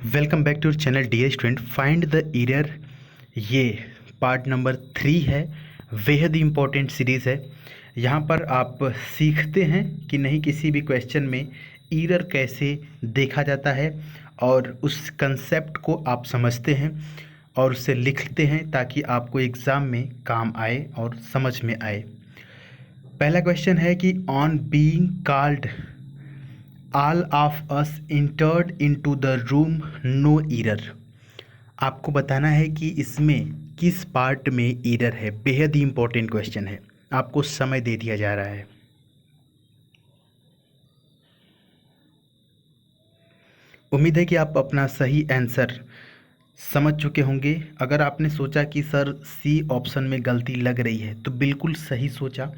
Welcome back to channel dear student. Find the error, ये part number 3 है। बेहद ही important series है। यहाँ पर आप सीखते हैं कि नहीं किसी भी क्वेश्चन में एरर कैसे देखा जाता है और उस कंसेप्ट को आप समझते हैं और उसे लिखते हैं ताकि आपको एग्ज़ाम में काम आए और समझ में आए। पहला क्वेश्चन है कि on being called all of us entered into the room, no error। आपको बताना है कि इसमें किस पार्ट में एरर है। बेहद ही इंपॉर्टेंट क्वेश्चन है, आपको समय दे दिया जा रहा है। उम्मीद है कि आप अपना सही आंसर समझ चुके होंगे। अगर आपने सोचा कि सर सी ऑप्शन में गलती लग रही है तो बिल्कुल सही सोचा।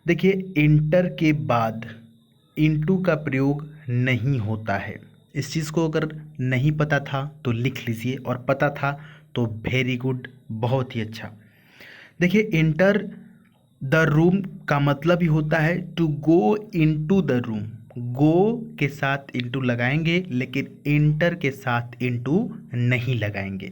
देखिए, इंटर के बाद इनटू का प्रयोग नहीं होता है। इस चीज़ को अगर नहीं पता था तो लिख लीजिए, और पता था तो वेरी गुड, बहुत ही अच्छा। देखिए, इंटर द रूम का मतलब ही होता है to go into the room. Go के साथ इनटू लगाएंगे, लेकिन इंटर के साथ इनटू नहीं लगाएंगे।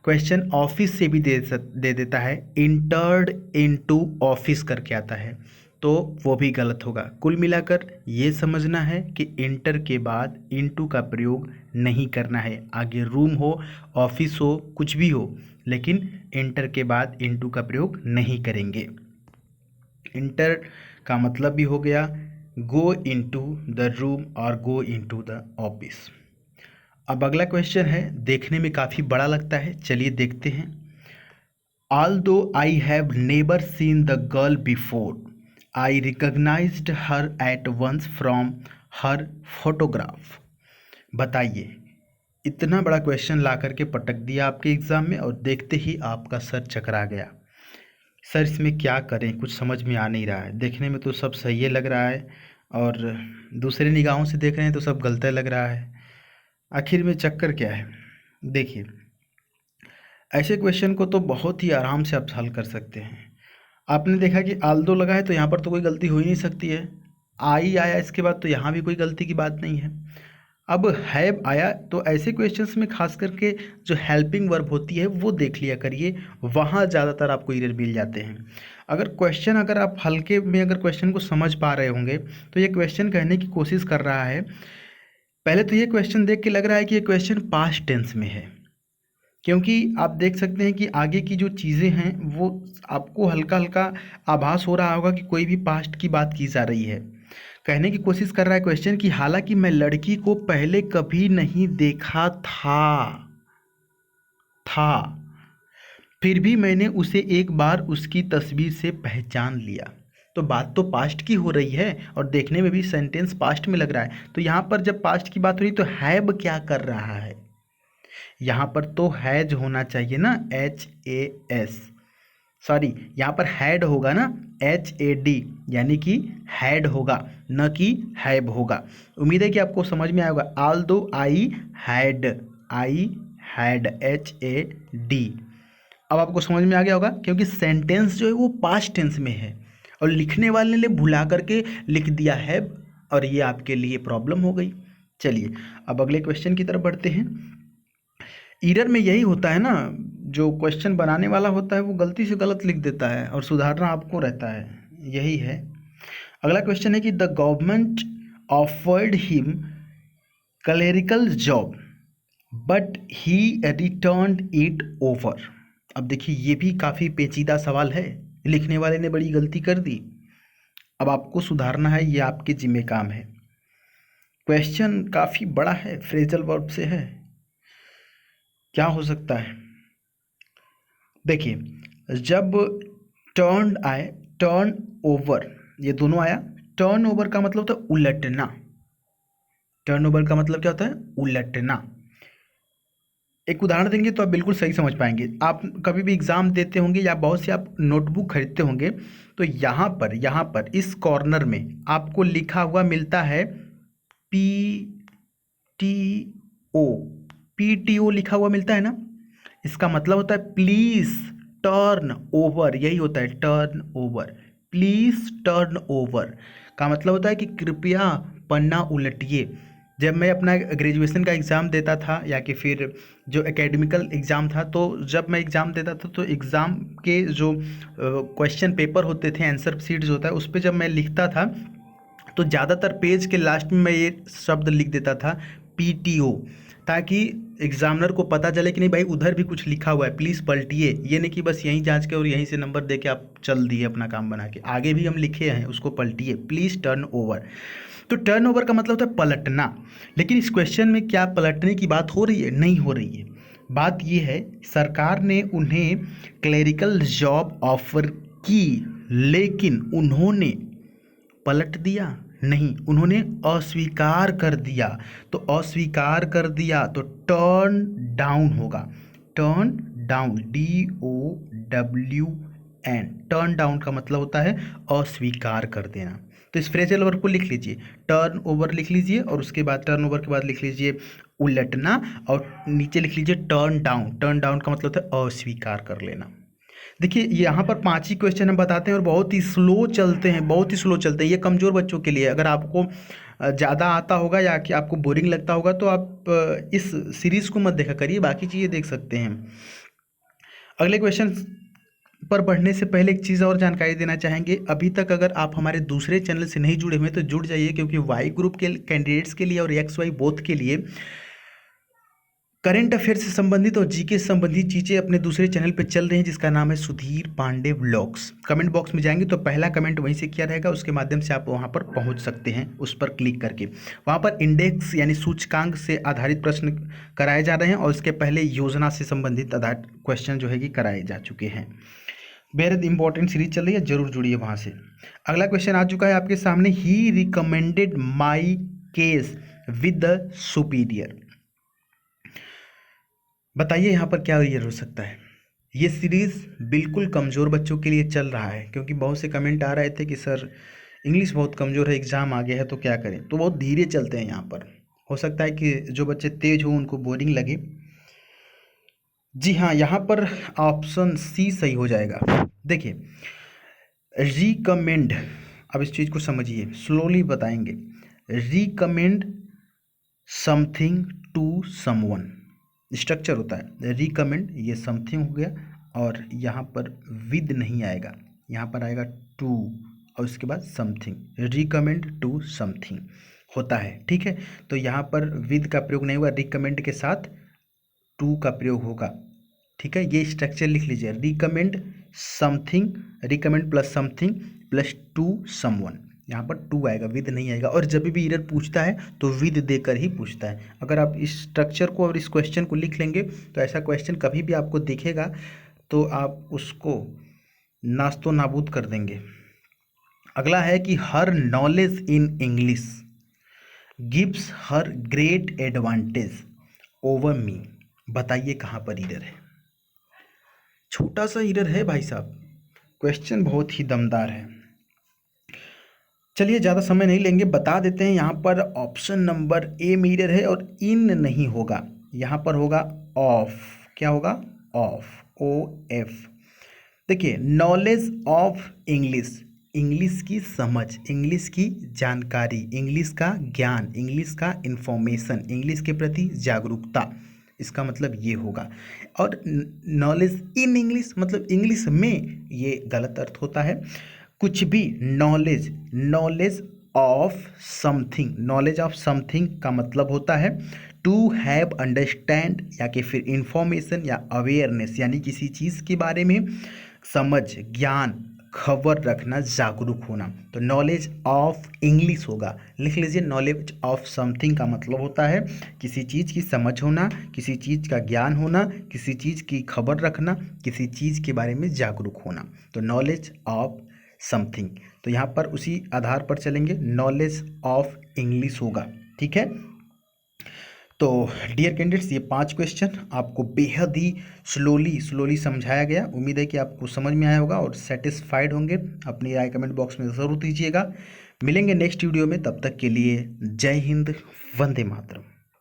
क्वेश्चन ऑफिस से भी दे देता है, इंटर्ड इनटू ऑफिस करके आता है, तो वो भी गलत होगा। कुल मिलाकर ये समझना है कि इंटर के बाद इनटू का प्रयोग नहीं करना है। आगे रूम हो, ऑफिस हो, कुछ भी हो, लेकिन इंटर के बाद इनटू का प्रयोग नहीं करेंगे। इंटर का मतलब भी हो गया गो इनटू द रूम और गो इनटू द ऑफिस। अब अगला क्वेश्चन है, देखने में काफ़ी बड़ा लगता है, चलिए देखते हैं। Although I have never seen the girl before, I recognized her at once from her photograph। बताइए, इतना बड़ा क्वेश्चन ला करके पटक दिया आपके एग्ज़ाम में और देखते ही आपका सर चकरा गया। सर इसमें क्या करें, कुछ समझ में आ नहीं रहा है। देखने में तो सब सही लग रहा है और दूसरे निगाहों से देख रहे हैं तो सब गलत लग रहा है। आखिर में चक्कर क्या है? देखिए, ऐसे क्वेश्चन को तो बहुत ही आराम से आप हल कर सकते हैं। आपने देखा कि आल्दो लगा है तो यहाँ पर तो कोई गलती हो ही नहीं सकती है। आई आया इसके बाद तो यहाँ भी कोई गलती की बात नहीं है। अब हैव आया तो ऐसे क्वेश्चंस में खास करके जो हेल्पिंग वर्ब होती है वो देख लिया करिए, वहाँ ज़्यादातर आपको एरर मिल जाते हैं। अगर आप हल्के में अगर क्वेश्चन को समझ पा रहे होंगे तो ये क्वेश्चन कहने की कोशिश कर रहा है। पहले तो ये क्वेश्चन देख के लग रहा है कि ये क्वेश्चन पास्ट टेंस में है, क्योंकि आप देख सकते हैं कि आगे की जो चीज़ें हैं वो आपको हल्का हल्का आभास हो रहा होगा कि कोई भी पास्ट की बात की जा रही है। कहने की कोशिश कर रहा है क्वेश्चन कि हालांकि मैं लड़की को पहले कभी नहीं देखा था फिर भी मैंने उसे एक बार उसकी तस्वीर से पहचान लिया। तो बात तो पास्ट की हो रही है और देखने में भी सेंटेंस पास्ट में लग रहा है। तो यहाँ पर जब पास्ट की बात हो रही तो हैव क्या कर रहा है? यहाँ पर तो हैज होना चाहिए ना, HAS। सॉरी, यहाँ पर हैड होगा ना, HAD, यानी कि हैड होगा, न कि हैव होगा। उम्मीद है कि आपको समझ में आएगा। Although I had HAD। अब आपको समझ में आ गया होगा, क्योंकि सेंटेंस जो है वो पास्ट टेंस में है और लिखने वाले ने भुला करके लिख दिया है और ये आपके लिए प्रॉब्लम हो गई। चलिए अब अगले क्वेश्चन की तरफ बढ़ते हैं। एरर में यही होता है ना, जो क्वेश्चन बनाने वाला होता है वो गलती से गलत लिख देता है और सुधारना आपको रहता है, यही है। अगला क्वेश्चन है कि the government offered him clerical job but he returned it over. अब देखिए, ये भी काफ़ी पेचीदा सवाल है, लिखने वाले ने बड़ी गलती कर दी। अब आपको सुधारना है, ये आपके जिम्मे काम है। क्वेश्चन काफ़ी बड़ा है, फ्रेजल वर्ब से है, क्या हो सकता है? देखिए, जब टर्न आए, टर्न ओवर, ये दोनों आया। टर्न ओवर का मतलब होता है उलटना। टर्न ओवर का मतलब क्या होता है? उलटना। एक उदाहरण देंगे तो आप बिल्कुल सही समझ पाएंगे। आप कभी भी एग्जाम देते होंगे या बहुत से आप नोटबुक खरीदते होंगे तो यहाँ पर इस कॉर्नर में आपको लिखा हुआ मिलता है PTO। PTO लिखा हुआ मिलता है ना, इसका मतलब होता है प्लीज टर्न ओवर, यही होता है turn over. Please turn over का मतलब होता है कि कृपया पन्ना उलटिए। जब मैं अपना ग्रेजुएशन का एग्ज़ाम देता था या कि फिर जो एकेडमिकल एग्ज़ाम था, तो जब मैं एग्ज़ाम देता था तो एग्ज़ाम के जो क्वेश्चन पेपर होते थे, आंसर शीट्स होता है, उस पे जब मैं लिखता था तो ज़्यादातर पेज के लास्ट में मैं ये शब्द लिख देता था, PTO, ताकि एग्जामिनर को पता चले कि नहीं भाई उधर भी कुछ लिखा हुआ है, प्लीज़ पलटिए। ये नहीं कि बस यहीं जांच के और यहीं से नंबर दे के आप चल दिए अपना काम बना के, आगे भी हम लिखे हैं उसको पलटिए, प्लीज़ टर्न ओवर। तो टर्न ओवर का मतलब होता है पलटना, लेकिन इस क्वेश्चन में क्या पलटने की बात हो रही है? नहीं हो रही है। बात ये है, सरकार ने उन्हें क्लरिकल जॉब ऑफर की, लेकिन उन्होंने पलट दिया? नहीं, उन्होंने अस्वीकार कर दिया। तो अस्वीकार कर दिया तो टर्न डाउन होगा, turn down, DOWN। Turn down का मतलब होता है अस्वीकार कर देना। तो इस फ्रेजल वर्ब को लिख लीजिए, टर्न ओवर लिख लीजिए, और उसके बाद टर्न ओवर के बाद लिख लीजिए उलटना, और नीचे लिख लीजिए टर्न डाउन। टर्न डाउन का मतलब होता है अस्वीकार कर लेना। देखिए यहाँ पर 5 ही क्वेश्चन हम बताते हैं और बहुत ही स्लो चलते हैं, बहुत ही स्लो चलते हैं। ये कमज़ोर बच्चों के लिए, अगर आपको ज़्यादा आता होगा या कि आपको बोरिंग लगता होगा तो आप इस सीरीज़ को मत देखा करिए, बाकी चीज़ें देख सकते हैं। अगले क्वेश्चन पर बढ़ने से पहले एक चीज़ और जानकारी देना चाहेंगे, अभी तक अगर आप हमारे दूसरे चैनल से नहीं जुड़े हुए तो जुड़ जाइए, क्योंकि वाई ग्रुप के कैंडिडेट्स के लिए और XY बोथ के लिए करंट अफेयर से संबंधित और जीके से संबंधित चीज़ें अपने दूसरे चैनल पे चल रही हैं, जिसका नाम है Sudhir Pandey vlogs. Comment box में जाएंगे तो पहला कमेंट वहीं से किया रहेगा, उसके माध्यम से आप वहां पर पहुंच सकते हैं, उस पर क्लिक करके। वहां पर इंडेक्स यानी सूचकांक से आधारित प्रश्न कराए जा रहे हैं, और इसके पहले योजना से संबंधित आधारित क्वेश्चन जो है कि कराए जा चुके हैं। बेहद इंपॉर्टेंट सीरीज चल रही है, जरूर जुड़िए वहां से। अगला क्वेश्चन आ चुका है आपके सामने, ही recommended my case with the superior. बताइए यहाँ पर क्या रीजन हो सकता है? ये सीरीज़ बिल्कुल कमज़ोर बच्चों के लिए चल रहा है, क्योंकि बहुत से कमेंट आ रहे थे कि सर इंग्लिश बहुत कमज़ोर है, एग्ज़ाम आ गया है तो क्या करें, तो बहुत धीरे चलते हैं यहाँ पर। हो सकता है कि जो बच्चे तेज हो उनको बोरिंग लगे। जी हाँ, यहाँ पर ऑप्शन C सही हो जाएगा। देखिए, रिकमेंड, अब इस चीज़ को समझिए, स्लोली बताएंगे। Recommend something to someone, structure होता है रिकमेंड, ये समथिंग हो गया, और यहाँ पर विद नहीं आएगा, यहाँ पर आएगा टू, और उसके बाद समथिंग, रिकमेंड टू समथिंग होता है, ठीक है। तो यहाँ पर विद का प्रयोग नहीं हुआ, रिकमेंड के साथ टू का प्रयोग होगा, ठीक है। ये स्ट्रक्चर लिख लीजिए, recommend something, recommend plus something plus two someone, यहाँ पर टू आएगा, विद नहीं आएगा। और जब भी एरर पूछता है तो विद देकर ही पूछता है। अगर आप इस स्ट्रक्चर को और इस क्वेश्चन को लिख लेंगे तो ऐसा क्वेश्चन कभी भी आपको दिखेगा तो आप उसको नास्तो नाबूद कर देंगे। अगला है कि हर knowledge in English gives her great advantage over me. बताइए कहाँ पर एरर है? छोटा सा एरर है भाई साहब, क्वेश्चन बहुत ही दमदार है। चलिए ज़्यादा समय नहीं लेंगे, बता देते हैं। यहाँ पर ऑप्शन नंबर A में एरर है, और इन नहीं होगा, यहाँ पर होगा ऑफ। क्या होगा? Of, OF। देखिए, नॉलेज ऑफ इंग्लिश, इंग्लिश की समझ, इंग्लिश की जानकारी, इंग्लिश का ज्ञान, इंग्लिश का इंफॉर्मेशन, इंग्लिश के प्रति जागरूकता, इसका मतलब ये होगा। और नॉलेज इन इंग्लिश मतलब इंग्लिश में, ये गलत अर्थ होता है। कुछ भी knowledge, knowledge of something, knowledge of something का मतलब होता है टू हैव अंडरस्टैंड, या कि फिर इंफॉर्मेशन या अवेयरनेस, यानी किसी चीज़ के बारे में समझ, ज्ञान, खबर रखना, जागरूक होना। तो नॉलेज ऑफ इंग्लिश होगा, लिख लीजिए। नॉलेज ऑफ समथिंग का मतलब होता है किसी चीज़ की समझ होना, किसी चीज़ का ज्ञान होना, किसी चीज़ की खबर रखना, किसी चीज़ के बारे में जागरूक होना। तो नॉलेज ऑफ समथिंग, तो यहाँ पर उसी आधार पर चलेंगे, नॉलेज ऑफ इंग्लिश होगा, ठीक है। तो डियर कैंडिडेट्स, ये 5 क्वेश्चन आपको बेहद ही स्लोली समझाया गया। उम्मीद है कि आपको समझ में आया होगा और सेटिस्फाइड होंगे। अपनी राय कमेंट बॉक्स में ज़रूर दीजिएगा। मिलेंगे नेक्स्ट वीडियो में, तब तक के लिए जय हिंद, वंदे मातरम।